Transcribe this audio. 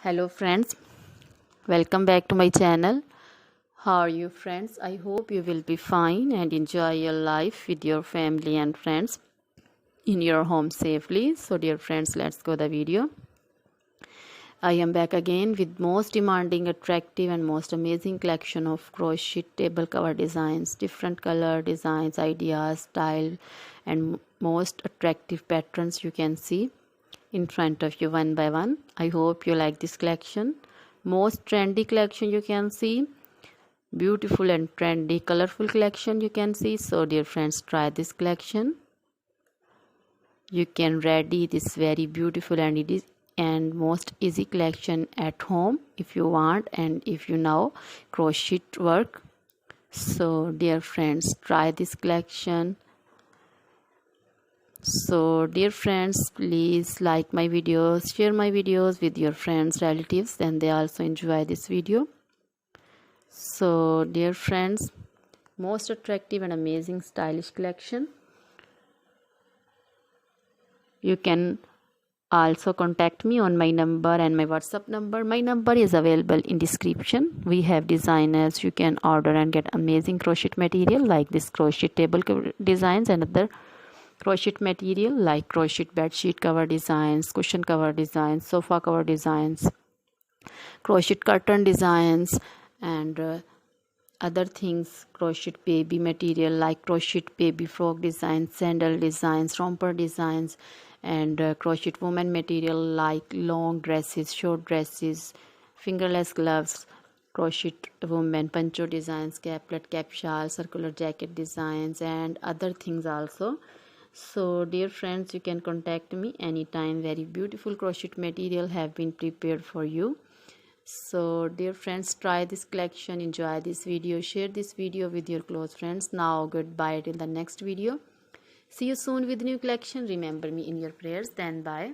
Hello friends, welcome back to my channel. How are you friends? I hope you will be fine and enjoy your life with your family and friends in your home safely. So dear friends, let's go the video. I am back again with most demanding, attractive and most amazing collection of crochet table cover designs, different color designs, ideas, style and most attractive patterns you can see in front of you one by one. I hope you like this collection. Most trendy collection you can see, beautiful and trendy colorful collection you can see. So dear friends, try this collection. You can ready this very beautiful and most easy collection at home if you want and if you know crochet work. So dear friends, try this collection. So dear friends, please like my videos, share my videos with your friends, relatives, and they also enjoy this video. So dear friends, most attractive and amazing stylish collection. You can also contact me on my number and my WhatsApp number. My number is available in description. We have designers. You can order and get amazing crochet material like this crochet table designs and other crochet material like crochet bedsheet cover designs, cushion cover designs, sofa cover designs, crochet curtain designs and other things, crochet baby material like crochet baby frock designs, sandal designs, romper designs and crochet woman material like long dresses, short dresses, fingerless gloves, crochet woman poncho designs, caplet, cap shawl, circular jacket designs and other things also. So dear friends, you can contact me anytime. Very beautiful crochet material have been prepared for you. So dear friends, try this collection, enjoy this video, share this video with your close friends. Now goodbye till the next video. See you soon with new collection. Remember me in your prayers. Then bye.